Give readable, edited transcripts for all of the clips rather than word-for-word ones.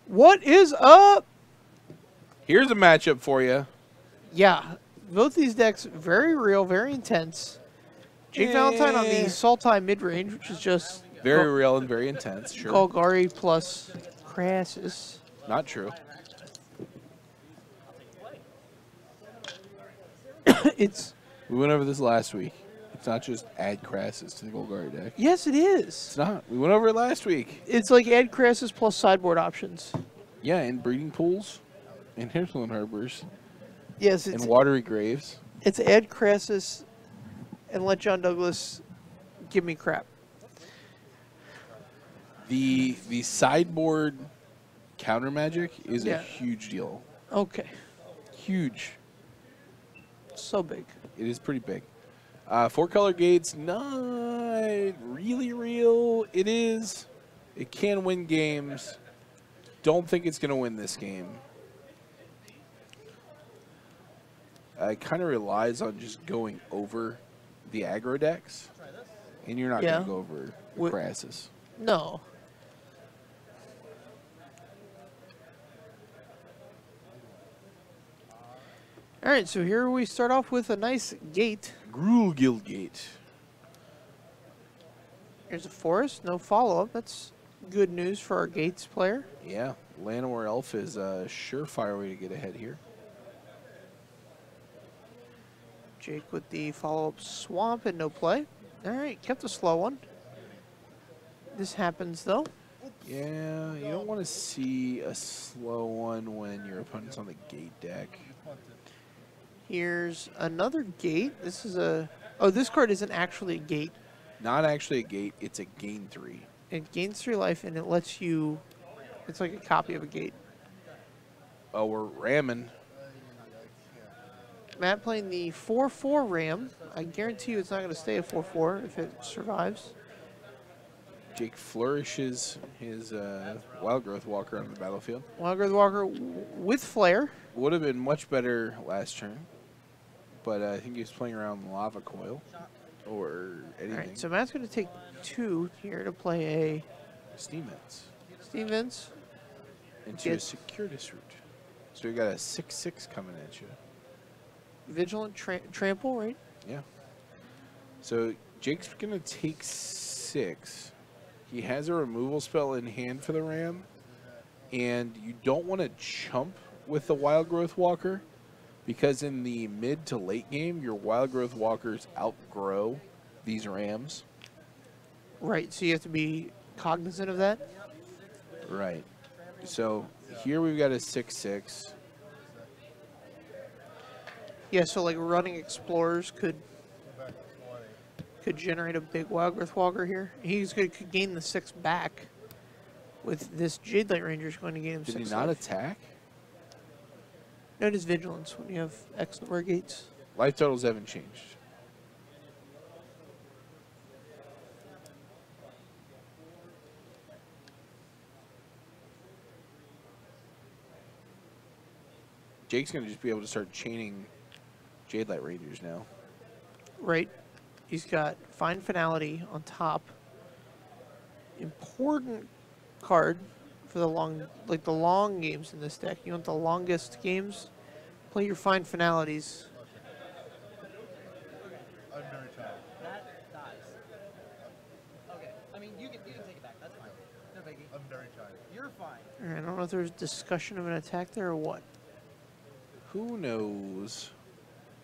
What is up? Here's a matchup for you. Yeah, both these decks very real, very intense. Jake Valentine on the Sultai mid-range, which is just very real and very intense, sure. Golgari plus Crassus. Not true. We went over this last week. It's not just add Crassus to the Golgari deck. Yes, it is. It's not. We went over it last week. It's like add Crassus plus sideboard options. Yeah, and breeding pools, and hinterland harbors. Yes, and watery graves. It's add Crassus and let John Douglas give me crap. The sideboard counter magic is a huge deal. Okay. Huge. So big. It is pretty big. 4-color gates, not really real. It is. It can win games. Don't think it's going to win this game. It kind of relies on just going over the aggro decks. And you're not going to go over Crassus. No. All right, so here we start off with a nice gate. Gruul Guild Gate. Here's a forest, no follow-up. That's good news for our Gates player. Yeah, Llanowar Elf is a surefire way to get ahead here. Jake with the follow-up Swamp and no play. All right, kept a slow one. This happens, though. Yeah, you don't want to see a slow one when your opponent's on the gate deck. Here's another gate. This is a... Oh, this card isn't actually a gate. Not actually a gate. It's a gain 3. It gains 3 life, and it lets you... It's like a copy of a gate. Oh, we're ramming. Matt playing the 4/4 Ram. I guarantee you it's not going to stay a 4/4 if it survives. Jake flourishes his Wild Growth Walker on the battlefield. Wild Growth Walker with Flare. Would have been much better last turn, but I think he was playing around Lava Coil or anything. All right, so Matt's going to take 2 here to play a... Steam Vents. Steam Vents. Into a Securitas route. So we got a 6/6 coming at you. Vigilant Trample, right? Yeah. So Jake's going to take 6. He has a removal spell in hand for the Ram, and you don't want to chump with the Wild Growth Walker, because in the mid to late game, your Wild Growth Walkers outgrow these Rams. Right, so you have to be cognizant of that? Right. So here we've got a 6/6. Yeah, so like running Explorers could generate a big Wild Growth Walker here. He's going to gain the 6 back. With this Jade Light Ranger is going to gain him 6. Did he not attack? No, it is Vigilance when you have X number of gates. Life totals haven't changed. Jake's going to just be able to start chaining Jade Light Rangers now. Right. He's got Fine Finality on top. Important card for the long games in this deck. You want the longest games? Play your Fine Finalities. I'm very tired. That dies. Okay. I mean, you can take it back. That's fine. No biggie. I'm very tired. You're fine. All right, I don't know if there's discussion of an attack there or what. Who knows?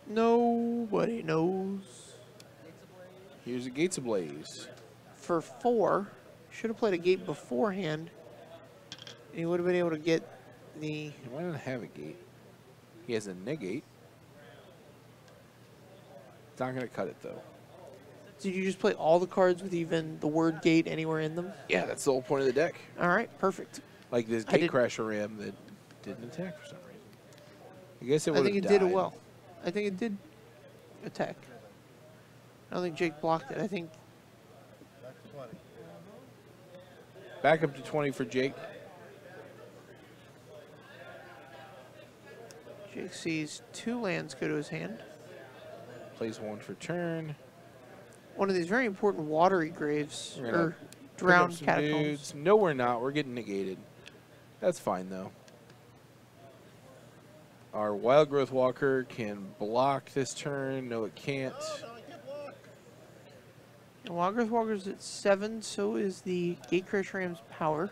Nobody knows. Here's a Gates Ablaze. For 4, should have played a gate beforehand. And he would have been able to get the... He might not have a gate. He has a negate. It's not going to cut it, though. Did you just play all the cards with even the word gate anywhere in them? Yeah, that's the whole point of the deck. All right, perfect. Like this Gate Crasher Ram that didn't attack for some reason. I guess it would have I think it did it well. I think it did attack. I don't think Jake blocked it. I think... Back up to 20 for Jake. Jake sees 2 lands go to his hand. Plays 1 for turn. One of these very important watery graves, or drowned catacombs. Dudes. No, we're not. We're getting negated. That's fine, though. Our Wild Growth Walker can block this turn. No, it can't. And Wild Growth Walker's at 7, so is the Gatecrash Ram's power.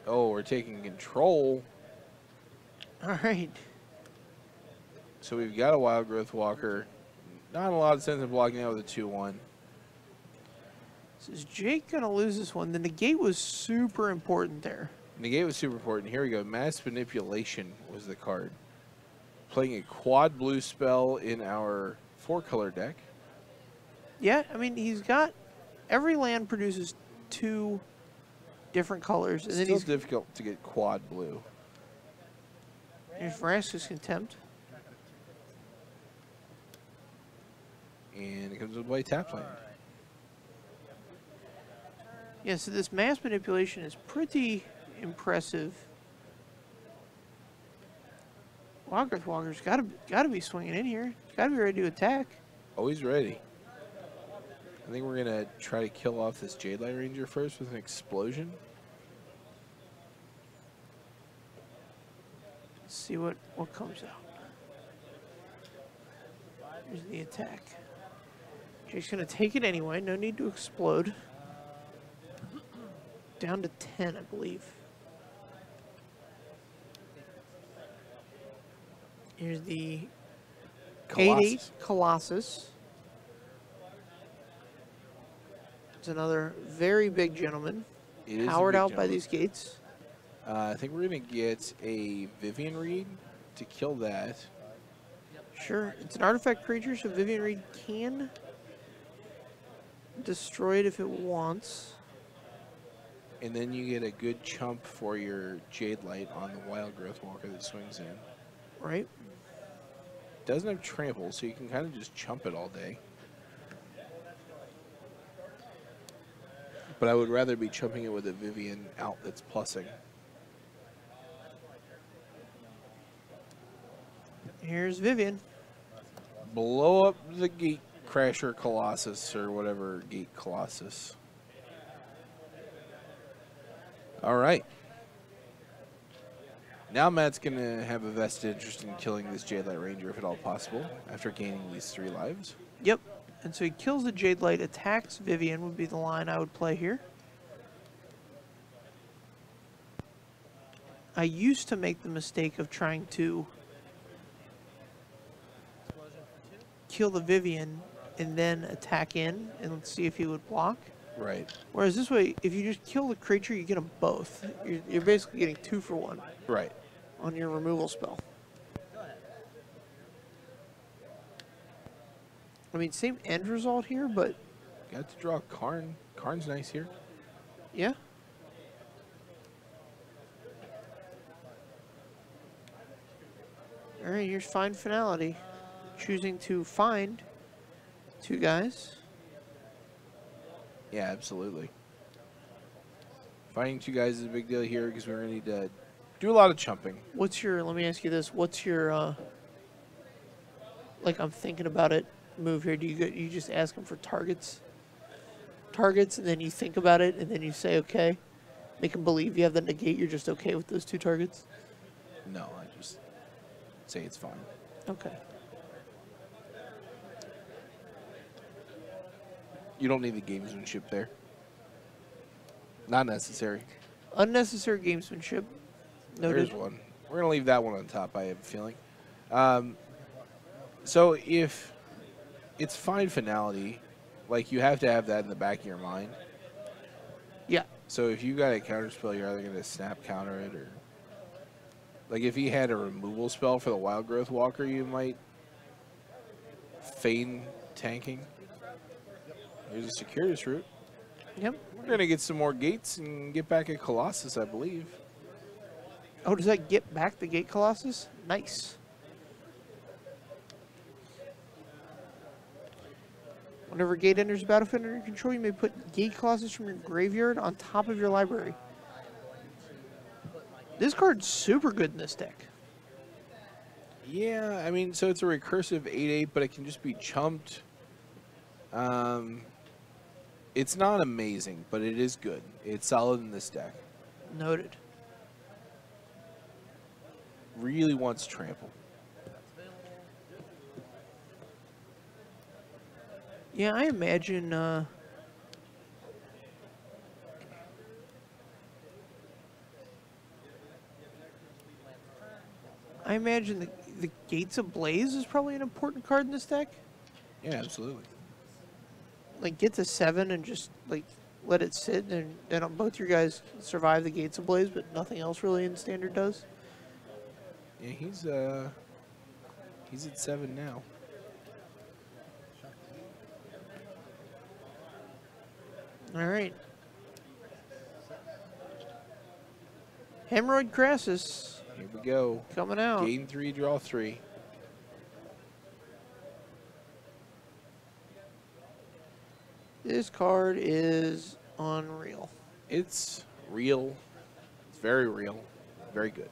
Oh, we're taking control. All right. So we've got a Wild Growth Walker. Not a lot of sense in blocking out with a 2-1. So is Jake going to lose this one? The negate was super important there. Negate was super important. Here we go. Mass Manipulation was the card. Playing a quad blue spell in our 4-color deck. Yeah, I mean, he's got... Every land produces 2 different colors. And then Still he's difficult to get quad blue. Here's Vraska's Contempt. And it comes with white tap land. Yeah, so this Mass Manipulation is pretty impressive. Wild Growth Walker's gotta be swinging in here. He's gotta be ready to attack. Always ready. I think we're going to try to kill off this Jade Light Ranger first with an explosion. Let's see what comes out. Here's the attack. Jake's gonna take it anyway. No need to explode. Down to 10, I believe. Here's the 8/8 Colossus. It's another very big gentleman. It is Powered a big out by gentleman. these gates. I think we're going to get a Vivian Reed to kill that. Sure. It's an artifact creature, so Vivian Reed can destroy it if it wants. And then you get a good chump for your Jade Light on the Wild Growth Walker that swings in. Right? Doesn't have trample, so you can kind of just chump it all day. But I would rather be chumping it with a Vivian out that's plussing. Here's Vivian. Blow up the Gate Crasher Colossus or whatever Gate Colossus. All right. Now Matt's going to have a vested interest in killing this Jade Light Ranger if at all possible after gaining these 3 lives. Yep. And so he kills the Jade Light, attacks Vivian would be the line I would play here. I used to make the mistake of trying to kill the Vivian and then attack in and see if he would block. Right. Whereas this way, if you just kill the creature, you get them both. You're basically getting 2 for 1 Right. on your removal spell. I mean, same end result here, but Got to draw Karn. Karn's nice here. yeah. All right, here's Find Finality. Choosing to find 2 guys. Yeah, absolutely. Finding 2 guys is a big deal here because we're going to need to do a lot of chumping. What's your, let me ask you this, what's your, like I'm thinking about it, move here? Do you just ask them for targets, and then you think about it, and then you say, okay, make them believe you have the negate, you're just okay with those 2 targets? No, I just say it's fine. Okay. You don't need the gamesmanship there. Not necessary. Unnecessary gamesmanship. Noted. There's one. We're going to leave that one on top, I have a feeling. So if it's Find Finality, like you have to have that in the back of your mind. Yeah. So if you got a counter spell, you're either going to snap counter it or... Like if he had a removal spell for the Wild Growth Walker, you might feign tanking. Here's a Circuitous Route. Yep. We're going to get some more gates and get back at Colossus, I believe. Oh, does that get back the Gate Colossus? Nice. Whenever Gate enters the battlefield under your control, you may put Gate Colossus from your graveyard on top of your library. This card's super good in this deck. Yeah, I mean, so it's a recursive 8/8, but it can just be chumped. It's not amazing, but it is good. It's solid in this deck. Noted. really wants trample. Yeah, I imagine. I imagine the Gates Ablaze is probably an important card in this deck. Yeah, absolutely. Like, get to 7 and just, like, let it sit, and then both your guys survive the Gates Ablaze, but nothing else really in Standard does. Yeah, he's at 7 now. All right. Hemorrhoid Crassus. Here we go. Coming out. Game 3, draw 3. This card is unreal. It's real. It's very real. Very good.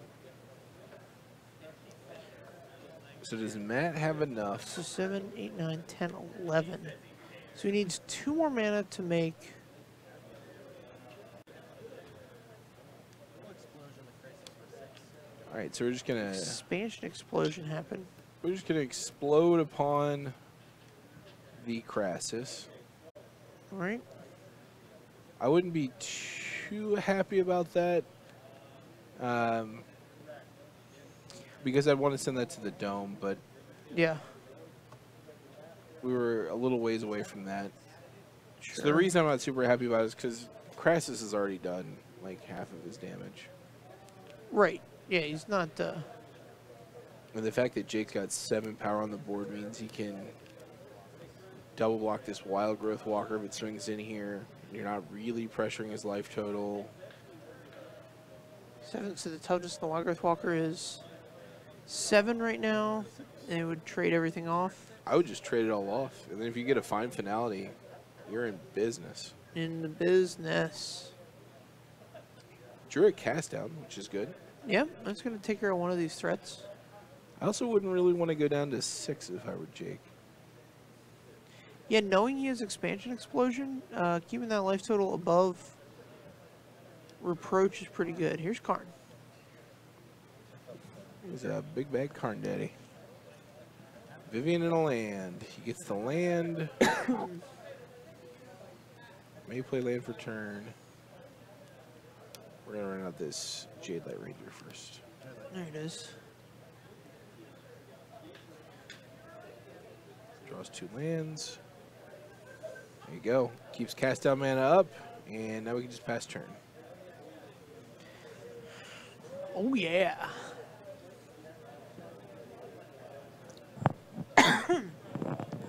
So does Matt have enough? So 7, 8, 9, 10, 11. So he needs 2 more mana to make. All right, so we're just gonna Expansion Explosion happen. We're just gonna explode upon the Crassus. All right. I wouldn't be too happy about that, because I'd want to send that to the Dome, but Yeah. we were a little ways away from that. Sure. So the reason I'm not super happy about it is because Crassus has already done like half of his damage. Right. Yeah, he's not. And the fact that Jake's got 7 power on the board means he can double block this Wild Growth Walker if it swings in here. You're not really pressuring his life total. 7, so the toughness of the Wild Growth Walker is 7 right now, and it would trade everything off. I would just trade it all off. And then if you get a fine finality, you're in business. In the business. Drew a cast down, which is good. Yep, that's going to take care of one of these threats. I also wouldn't really want to go down to 6 if I were Jake. Yeah, knowing he has Expansion Explosion, keeping that life total above Reproach is pretty good. Here's Karn. He's a big bad Karn daddy. Vivian in a land. He gets the land. May play land for turn. We're going to run out this Jade Light Ranger first. There it is. Draws 2 lands. There you go. Keeps cast down mana up, and now we can just pass turn. Oh, yeah.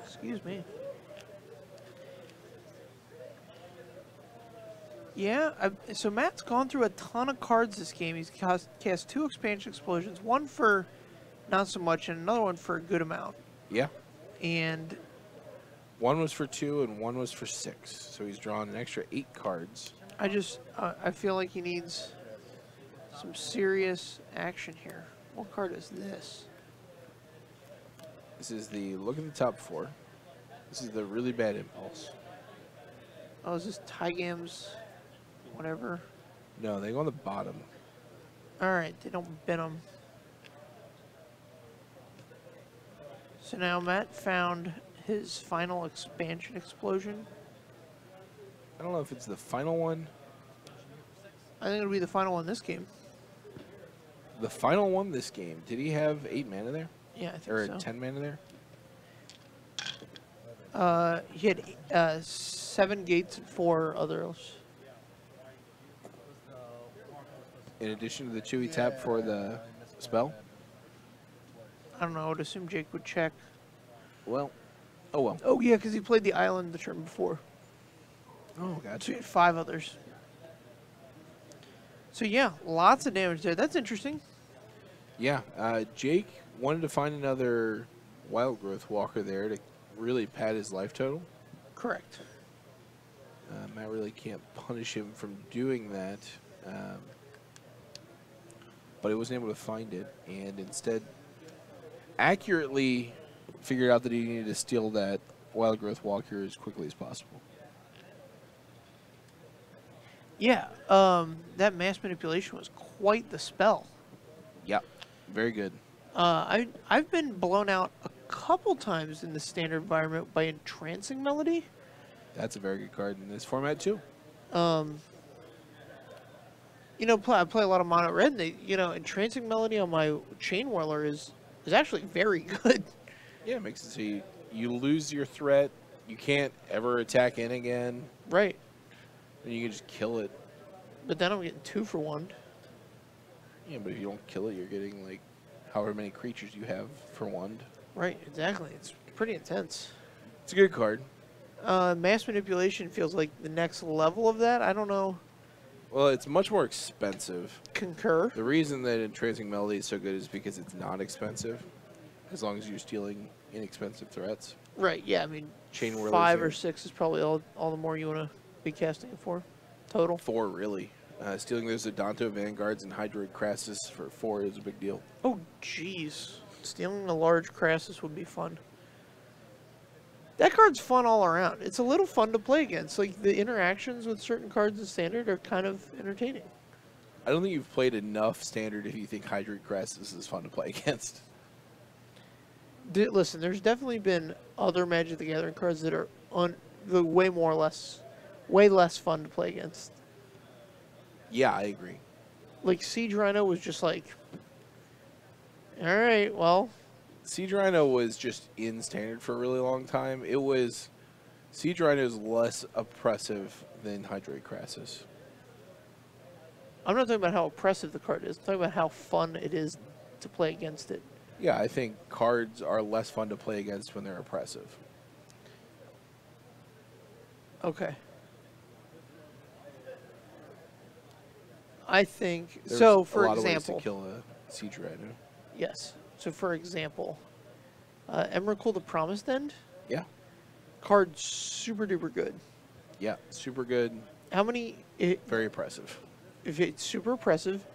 Excuse me. Yeah, so Matt's gone through a ton of cards this game. He's cast 2 Expansion Explosions, one for not so much and another one for a good amount. Yeah. And 1 was for 2 and 1 was for 6. So he's drawn an extra 8 cards. I feel like he needs some serious action here. What card is this? This is the look at the top 4. This is the really bad impulse. Oh, is this Tygam's whatever? No, they go on the bottom. All right, they don't bin them. So now Matt found his final Expansion Explosion. I don't know if it's the final one. I think it'll be the final one this game. The final one this game. Did he have 8 mana there? Yeah, I think Or so. 10 mana there? He had 7 gates and 4 others. In addition to the 2 he tapped for the spell? I don't know. I would assume Jake would check. Well, oh well. Oh, yeah, because he played the island the turn before. Oh, So gotcha. he had 5 others. So, yeah, lots of damage there. That's interesting. Yeah, Jake wanted to find another Wild Growth Walker there to really pad his life total. Correct. Matt really can't punish him from doing that. But he wasn't able to find it, and instead accurately figured out that he needed to steal that Wild Growth Walker as quickly as possible. Yeah, that mass manipulation was quite the spell. Yep. Very good. I've been blown out a couple times in the standard environment by Entrancing Melody. That's a very good card in this format too. You know, I play a lot of mono red, and Entrancing Melody on my Chain Whirler is actually very good. Yeah, it makes it so you lose your threat. You can't ever attack in again. Right. And you can just kill it. But then I'm getting 2 for 1. Yeah, but if you don't kill it, you're getting like however many creatures you have for 1. Right, exactly. It's pretty intense. It's a good card. Mass Manipulation feels like the next level of that. I don't know. Well, it's much more expensive. Concur. The reason that Entrancing Melody is so good is because it's not expensive, as long as you're stealing inexpensive threats. Right, yeah, I mean, Chain Whirlers 5 are- or 6 is probably all the more you want to be casting it for. Total. 4, really. Stealing those Adanto Vanguards and Hydroid Crassus for 4 is a big deal. Oh, jeez. Stealing a large Crassus would be fun. That card's fun all around. It's a little fun to play against. Like, the interactions with certain cards in Standard are kind of entertaining. I don't think you've played enough Standard if you think Hydroid Crassus is fun to play against. Listen, there's definitely been other Magic the Gathering cards that are way less fun to play against. Yeah, I agree. Like, Siege Rhino was just like, all right, well. Siege Rhino was just in Standard for a really long time. Siege Rhino is less oppressive than Hydroid Crassus. I'm not talking about how oppressive the card is. I'm talking about how fun it is to play against it. Yeah, I think cards are less fun to play against when they're oppressive. Okay. I think There's so. For a lot example, of ways to kill a Siege Rhino. yes. So for example, Emrakul the Promised End. Yeah. Card super duper good. Yeah, super good. How many? Very oppressive. If it's super oppressive,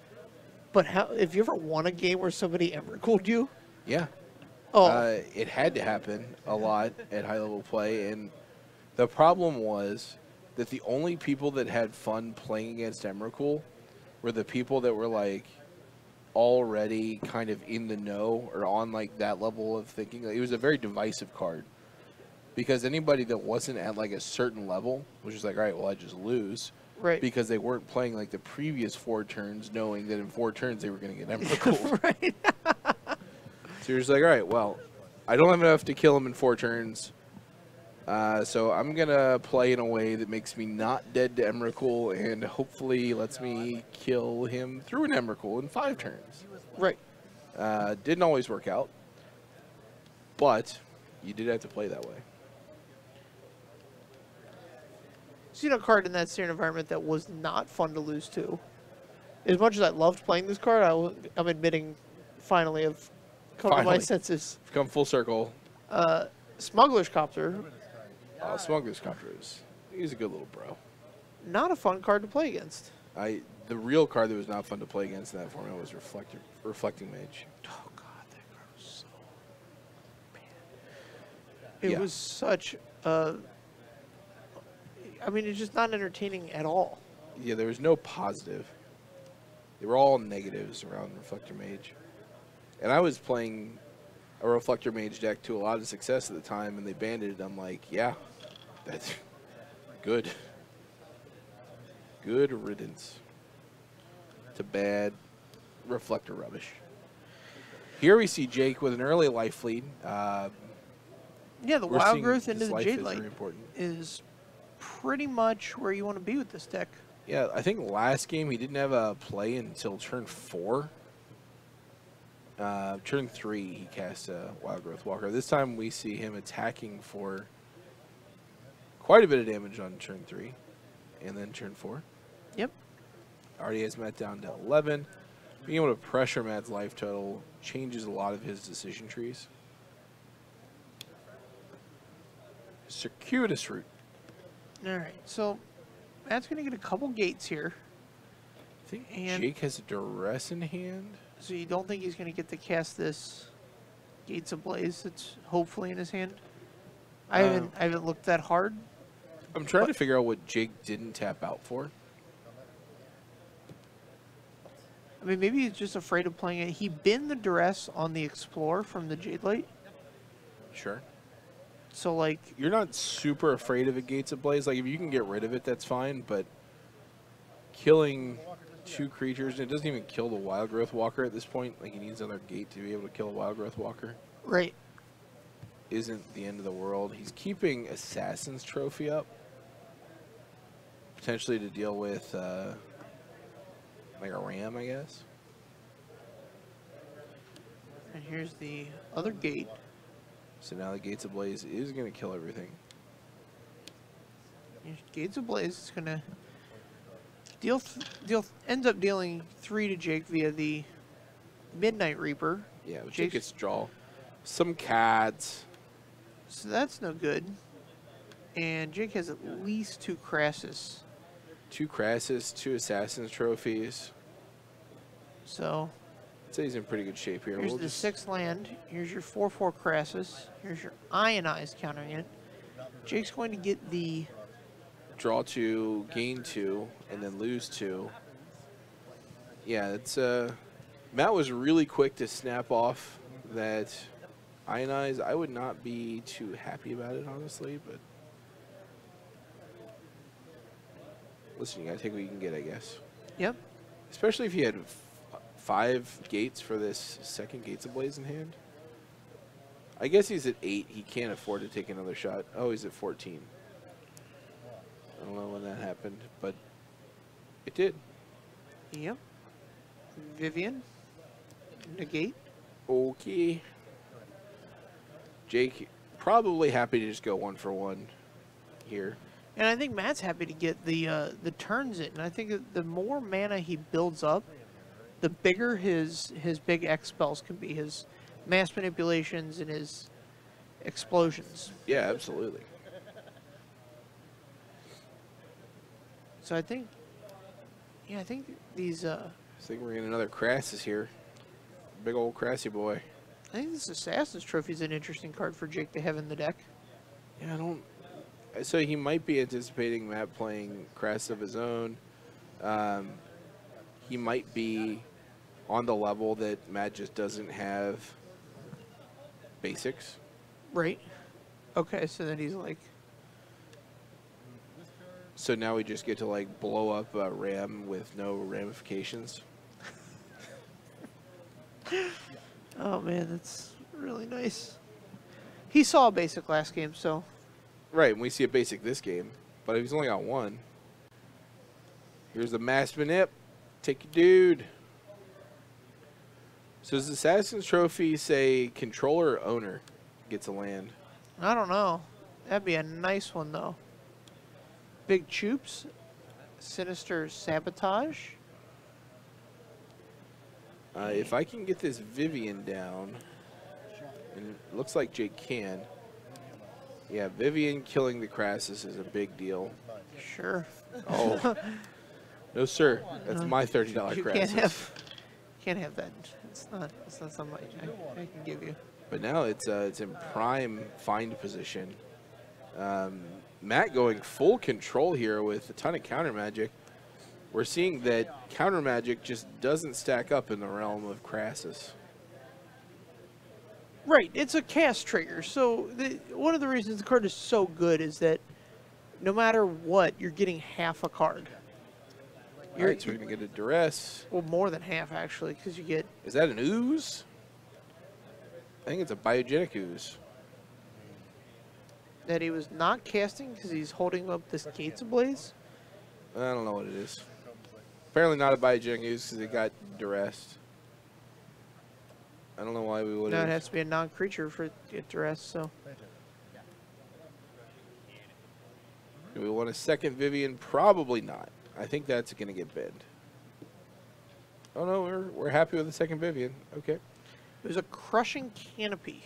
but if you ever won a game where somebody Emrakul'd you? Yeah. Oh. It had to happen a lot at high level play, and the problem was that the only people that had fun playing against Emrakul were the people that were like already kind of in the know or on like that level of thinking. Like, it was a very divisive card because anybody that wasn't at like a certain level was just like, all right, well, I just lose. Right. Because they weren't playing like the previous 4 turns, knowing that in 4 turns they were going to get Emrakul. Right. So you're just like, all right, well, I don't have enough to kill him in 4 turns. So I'm going to play in a way that makes me not dead to Emrakul and hopefully lets me kill him through an Emrakul in 5 turns. Right. Didn't always work out, but you did have to play that way. Seen a card in that standard environment that was not fun to lose to. As much as I loved playing this card, I'm admitting finally I've come to my senses. Come full circle. Smuggler's Copter. Oh, Smuggler's Copter he's a good little bro. Not a fun card to play against. The real card that was not fun to play against in that format was Reflecting Mage. Oh god, that card was so bad. It was such a... I mean, it's just not entertaining at all. Yeah, there was no positive. They were all negatives around Reflector Mage. And I was playing a Reflector Mage deck to a lot of success at the time, and they banned it. I'm like, yeah, that's good. Good riddance to bad Reflector rubbish. Here we see Jake with an early life lead. Yeah, the Wild Growth into the Jade Light very important. is pretty much where you want to be with this deck. Yeah, I think last game he didn't have a play until turn 4. Turn 3 he cast a Wild Growth Walker. This time we see him attacking for quite a bit of damage on turn 3 and then turn 4. Yep. Already has Matt down to 11. Being able to pressure Matt's life total changes a lot of his decision trees. Circuitous Route. All right, so Matt's going to get a couple gates here. I think Jake has a Duress in hand. So you don't think he's going to get to cast this Gates Ablaze that's hopefully in his hand? I haven't looked that hard. I'm trying to figure out what Jake didn't tap out for. I mean, maybe he's just afraid of playing it. He binned the duress on the Explorer from the Jade Light. Sure. So, like... You're not super afraid of a Gates Ablaze. Like, if you can get rid of it, that's fine. But killing 2 creatures, and it doesn't even kill the Wild Growth Walker at this point. Like, he needs another gate to be able to kill a Wild Growth Walker. Right. Isn't the end of the world. He's keeping Assassin's Trophy up. Potentially to deal with, like a ram, I guess. And here's the other gate. So now the Gates Ablaze is going to kill everything. Gates Ablaze is going to ends up dealing 3 to Jake via the Midnight Reaper. Yeah, but Jake gets to draw some cards. So that's no good. And Jake has at least 2 Crassus. 2 Crassus, 2 Assassin's Trophies. So I'd say he's in pretty good shape here. here's the 6th land. Here's your 4/4 Crassus. Here's your Ionized countering it. Jake's going to get the... Draw 2, gain 2, and then lose 2. Yeah, it's Matt was really quick to snap off that Ionize. I would not be too happy about it, honestly, but listen, you gotta take what you can get, I guess. Yep. Especially if you had 5 gates for this second Gates Ablaze in hand. I guess he's at 8. He can't afford to take another shot. Oh, he's at 14. I don't know when that happened, but it did. Yep. Vivian. Negate. Okay. Jake probably happy to just go 1 for 1 here. And I think Matt's happy to get the turns in. And I think that the more mana he builds up, the bigger his big X spells can be. His mass manipulations and his explosions. Yeah, absolutely. So I think, yeah, I think these. I think we're getting another Crassus here. Big old Crassy boy. I think this Assassin's Trophy is an interesting card for Jake to have in the deck. Yeah, I don't. So he might be anticipating Matt playing Crassus of his own. He might be on the level that Matt just doesn't have basics. Right. Okay, so then he's like. So now we just get to like blow up a ram with no ramifications. Oh man, that's really nice. He saw a basic last game, so. Right, and we see a basic this game, but if he's only got 1. Here's the mass manip. Take your dude. So does Assassin's Trophy say controller or owner gets a land? I don't know. That'd be a nice one though. Big Choops, Sinister Sabotage. If I can get this Vivian down, and it looks like Jake can. Yeah, Vivian killing the Crassus is a big deal. Sure. Oh, no, sir. That's my $30 You Crassus. can't have that. It's not something I can give you. But now it's in prime find position. Matt going full control here with a ton of counter magic. We're seeing that counter magic just doesn't stack up in the realm of Crassus. Right, it's a cast trigger. So one of the reasons the card is so good is that no matter what, you're getting half a card. All right, so we're going to get a duress. Well, more than half actually, because you get. Is that an ooze? I think it's a biogenic ooze. That he was not casting because he's holding up this Gates Ablaze. I don't know what it is. Apparently not a biogenic ooze because it got duressed. I don't know why we would have. No, it has to be a non-creature for it to get duress, so. Do we want a second Vivian? Probably not. I think that's going to get banned. Oh no, we're happy with the second Vivian. Okay. There's a Crushing Canopy.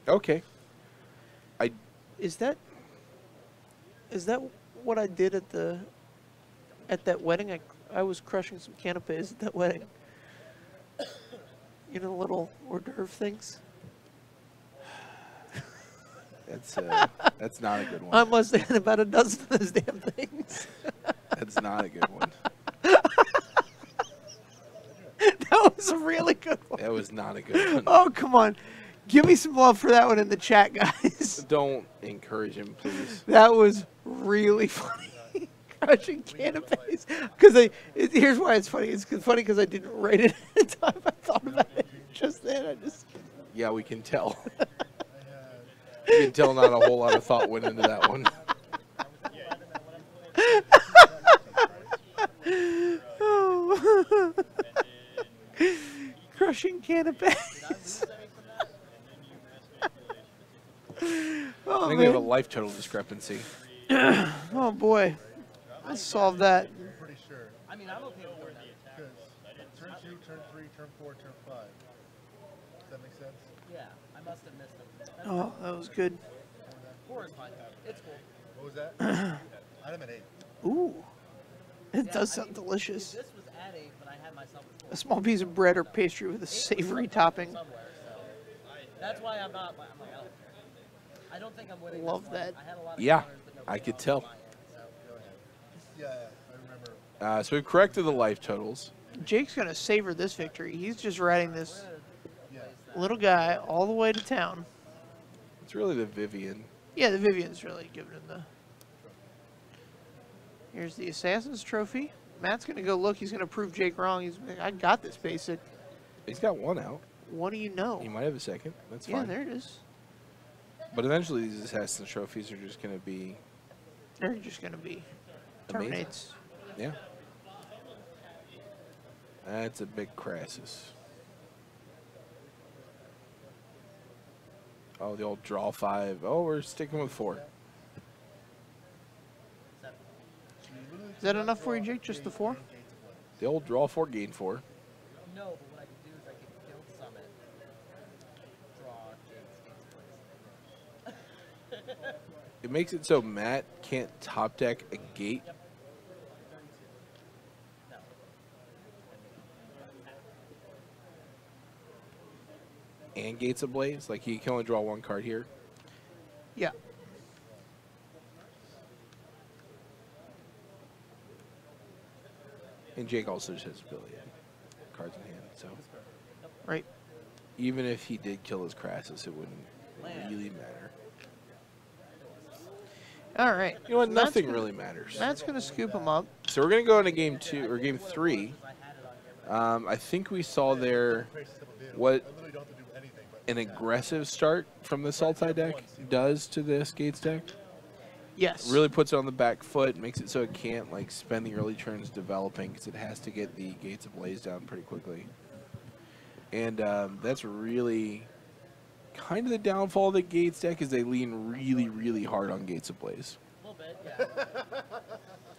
Okay. Is that what I did at that wedding? I was crushing some canapes at that wedding. You know, little hors d'oeuvre things. That's not a good one. I must have had about a dozen of those damn things. That's not a good one. That was not a good one. Oh, come on. Give me some love for that one in the chat, guys. Don't encourage him, please. That was really funny. Crushing canapes. Because here's why it's funny. It's funny because I didn't write it at the time I thought about it. Just then, Yeah, we can tell. You can tell not a whole lot of thought went into that one. Oh. Crushing canapes. Oh, I think we have a life total discrepancy. Oh boy, let's solve that. I'm pretty sure. I mean, I'm okay with doing that. Because turn 2, turn 3, turn 4, turn 5. Does that make sense? Yeah, I must have missed them. Oh, that was good. 4 is fine. It's cool. What was that? I'm at 8. Ooh, it Yeah, does I sound mean, delicious. This was at 8, but I had myself at 4. A small piece of bread or pastry with a savory topping. Somewhere, so that's why I'm not. I'm like, I don't care. I don't think I'm winning. Love this one. that. I had a lot of Yeah, counters, but no I could payoff tell. on my end, so. Go ahead. Yeah, I remember. So we've corrected the life totals. Jake's gonna savor this victory. He's just riding this Yeah. little guy all the way to town. It's really the Vivian. Yeah, the Vivian's really giving him the. Here's the Assassin's Trophy. Matt's gonna go look. He's gonna prove Jake wrong. I got this basic. He's got one out. What do you know? He might have a second. That's Yeah, fine. there it is. But eventually these Assassin's trophies are just going to be... They're just gonna be Amazing. terminates. Yeah. That's a big Crassus. Oh, the old draw 5. Oh, we're sticking with 4. Is that enough for you, Jake? Just the 4? The old draw 4, gain 4. No, but what I could do is I could Guild Summit, draw Jake's place. It makes it so Matt can't top deck a gate. No. And Gates Ablaze. Like, he can only draw 1 card here. Yeah. And Jake also just has a billion cards in hand. So Right. even if he did kill his Crassus, it wouldn't Land. really matter. All right. You know what? Matt's Nothing gonna- really matters. Matt's gonna scoop him up. So we're going to go into game 2 or game 3. I think we saw there what I literally don't have to do anything. But an aggressive start from the Sultai deck does to this Gates deck. Yes. Really puts it on the back foot, makes it so it can't like spend the early turns developing because it has to get the Gates Ablaze down pretty quickly. And that's really kind of the downfall of the Gates deck is they lean really, really hard on Gates Ablaze. A little bit, yeah.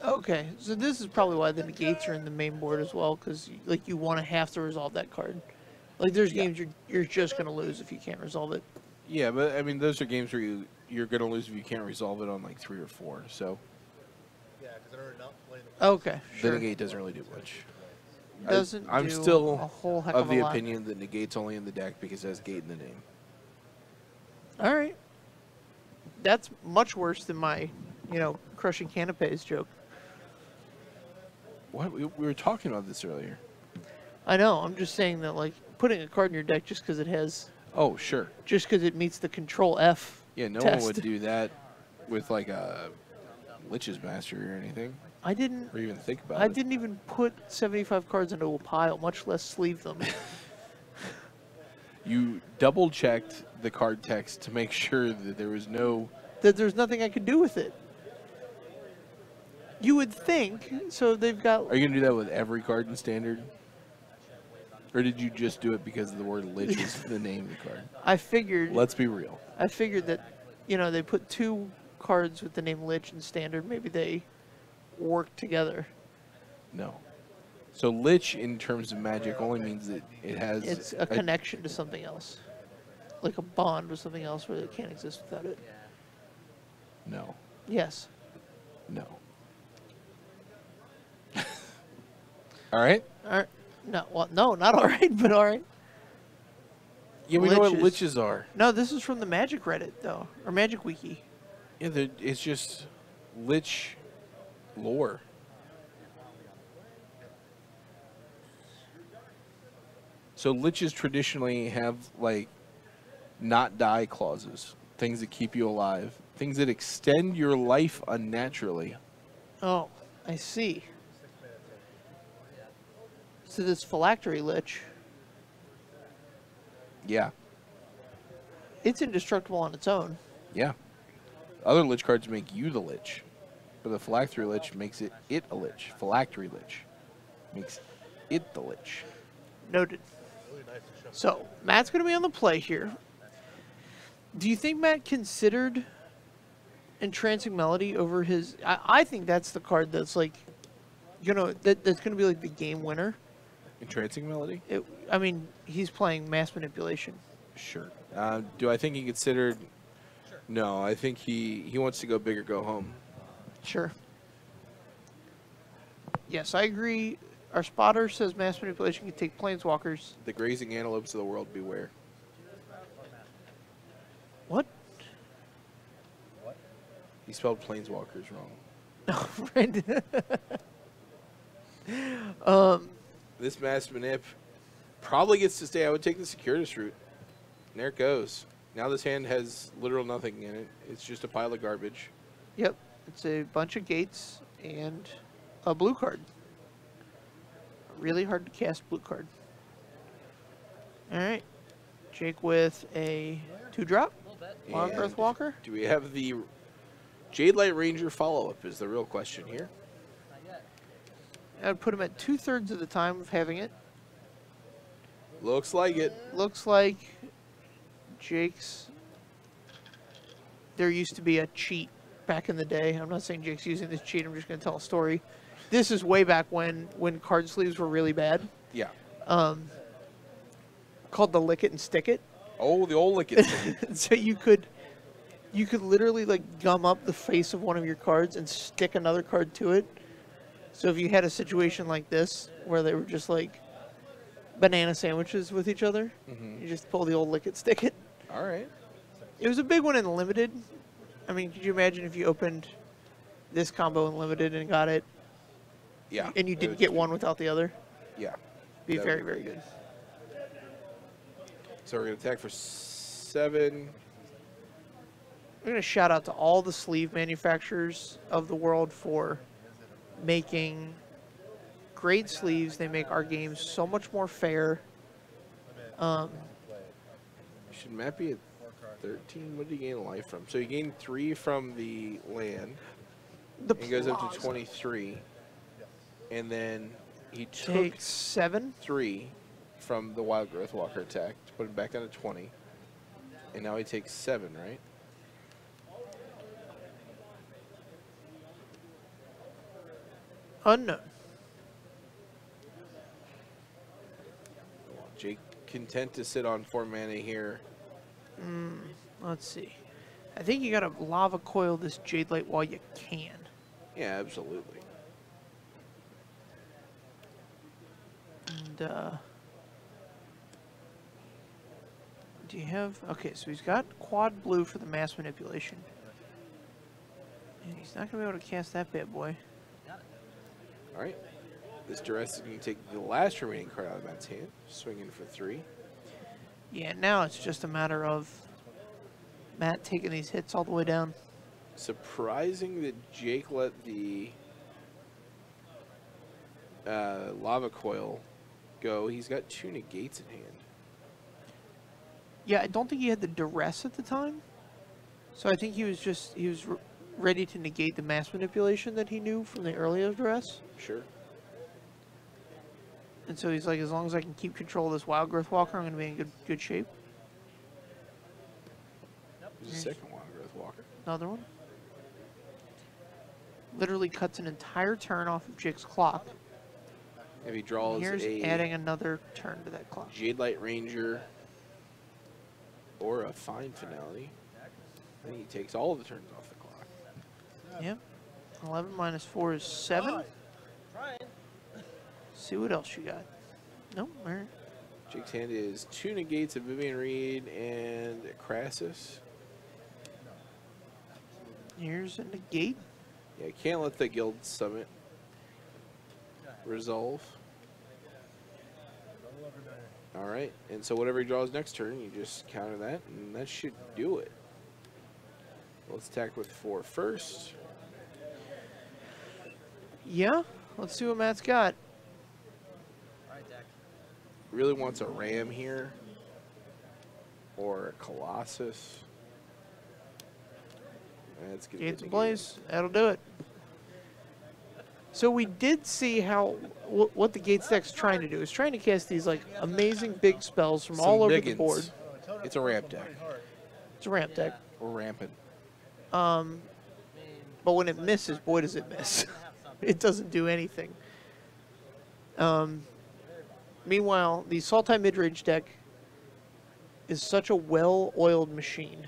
Okay, so this is probably why the negates are in the main board as well, because like you want to have to resolve that card. Like there's games you're just gonna lose if you can't resolve it. Yeah, but I mean those are games where you're gonna lose if you can't resolve it on like 3 or 4. So yeah, because I've not played the Okay, the sure. negate doesn't really do much. Doesn't I'm do still a whole heck of of the a lot. opinion that negate's only in the deck because it has gate in the name. All right, that's much worse than my, crushing canapes joke. What we were talking about this earlier. I know. I'm just saying that like putting a card in your deck just because it has, Oh sure. just because it meets the Control F. Yeah, no test. one would do that with like a Lich's Mastery or anything, I didn't. or even think about I it. didn't even put 75 cards into a pile, much less sleeve them. You double checked the card text to make sure that there was no. That there's nothing I could do with it. You would think. So they've got. Are you gonna do that with every card in Standard? Or did you just do it because the word Lich is the name of the card? I figured. Let's be real. I figured that, they put 2 cards with the name Lich in Standard. Maybe they work together. No. So Lich, in terms of Magic, only means that it has It's a connection to something else, like a bond with something else where it can't exist without it. No. Yes. No. All right. All right. No. Well, no, not all right, but all right. Yeah, we know what Liches. Liches are. No, this is from the Magic Reddit though, or Magic Wiki. Yeah, it's just Lich lore. So liches traditionally have like not die clauses, things that keep you alive, things that extend your life unnaturally. Oh, I see. So this phylactery lich, Yeah, it's indestructible on its own. yeah. Other lich cards make you the lich, but the phylactery lich makes it a lich. Phylactery lich makes it the lich. Noted. So Matt's going to be on the play here. Do you think Matt considered Entrancing Melody over his? I think that's the card that's like, that's going to be like the game winner. Entrancing Melody? I mean, he's playing Mass Manipulation. Sure. Do I think he considered? No, I think he wants to go big or go home. Sure. Yes, I agree. Our spotter says Mass Manipulation can take Planeswalkers. The grazing antelopes of the world beware. What? He spelled planeswalkers wrong. Right. This mass manip probably gets to stay. I would take the Securitas route. And there it goes. Now this hand has literal nothing in it. It's just a pile of garbage. Yep. It's a bunch of gates and a blue card. A really hard to cast blue card. All right. Jake with a 2-drop. Long And Earthwalker. do we have the Jade Light Ranger follow-up is the real question here. I'd put him at 2/3 of the time of having it. Looks like it. Looks like Jake's. There used to be a cheat back in the day. I'm not saying Jake's using this cheat. I'm just going to tell a story. This is way back when card sleeves were really bad. Yeah. Called the Lick It and Stick It. Oh, the old lick it. So you could literally like gum up the face of one of your cards and stick another card to it. So if you had a situation like this where they were just like banana sandwiches with each other, you just pull the old Lick It, Stick It. All right. It was a big one in Limited. I mean, could you imagine if you opened this combo in Limited and got it, Yeah. and you didn't get one without the other? Yeah. Be That very, would be very good. So we're going to attack for 7. I'm going to shout out to all the sleeve manufacturers of the world for making great sleeves. They make our games so much more fair. Should Matt be at 13? What did he gain life from? So he gained 3 from the land. The He goes up to plaza 23. And then he took takes 7. 3 from the Wild Growth Walker attack to put him back down to 20. And now he takes 7, right? Unknown. Jake content to sit on 4 mana here. Let's see. I think you got to lava coil this Jade Light while you can. Yeah, absolutely. And, do you have... Okay, so he's got quad blue for the mass manipulation. And he's not going to be able to cast that bad boy. All right. This duress is going to take the last remaining card out of Matt's hand. Swinging for 3. Yeah, now it's just a matter of Matt taking these hits all the way down. Surprising that Jake let the lava coil go. He's got 2 negates in hand. Yeah, I don't think he had the duress at the time. So I think he was ready to negate the mass manipulation that he knew from the earlier duress. Sure. And so he's like, as long as I can keep control of this Wild Growth Walker, I'm going to be in good shape. There's a second Wild Growth Walker. Another one. Literally cuts an entire turn off of Jake's clock. If he draws Here's a adding another turn to that clock. Jade Light Ranger or a Fine Finality, then he takes all of the turns off the clock. Yep. 11 minus 4 is 7. See what else you got. Nope. All right. Jake's hand is 2 negates, a Vivian Reed, and a Crassus. Here's a negate. Yeah, can't let the Guild Summit resolve. All right, and so whatever he draws next turn, you just counter that, and that should do it. Let's attack with 4 first. Yeah, let's see what Matt's got. All right, deck. Really wants a ram here, or a Colossus. That's good. Gates Ablaze, that'll do it. So we did see how what the Gates deck's trying to do. It's trying to cast these like amazing big spells from all over the board. It's a ramp deck. It's a ramp deck. We're ramping. But when it misses, boy does it miss. It doesn't do anything. Meanwhile, the Sultai midrange deck is such a well-oiled machine.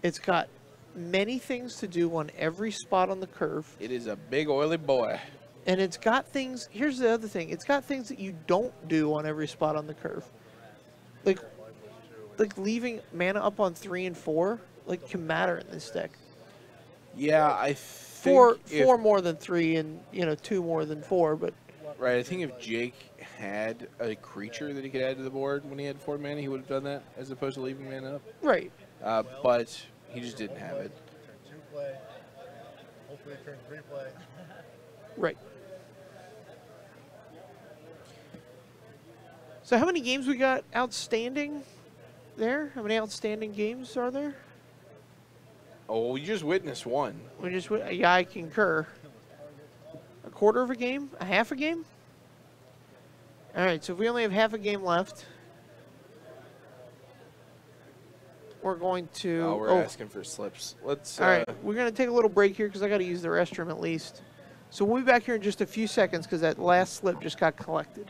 It's got many things to do on every spot on the curve. It is a big oily boy. And it's got things, here's the other thing, it's got things that you don't do on every spot on the curve. Like leaving mana up on 3 and 4, like, can matter in this deck. Yeah, I think Four more than 3 and, 2 more than 4, but... Right, I think if Jake had a creature that he could add to the board when he had 4 mana, he would have done that, as opposed to leaving mana up. Right. But he just didn't have it. Turn 2 play. Hopefully turn 3 play. Right. So how many games we got outstanding there? How many outstanding games are there? Oh, we just witnessed one. Yeah, I concur. A quarter of a game? A half a game? All right, so if we only have half a game left, we're going to... Oh, we're asking for slips. Let's... All right, we're going to take a little break here because I got to use the restroom at least. So we'll be back here in just a few seconds because that last slip just got collected.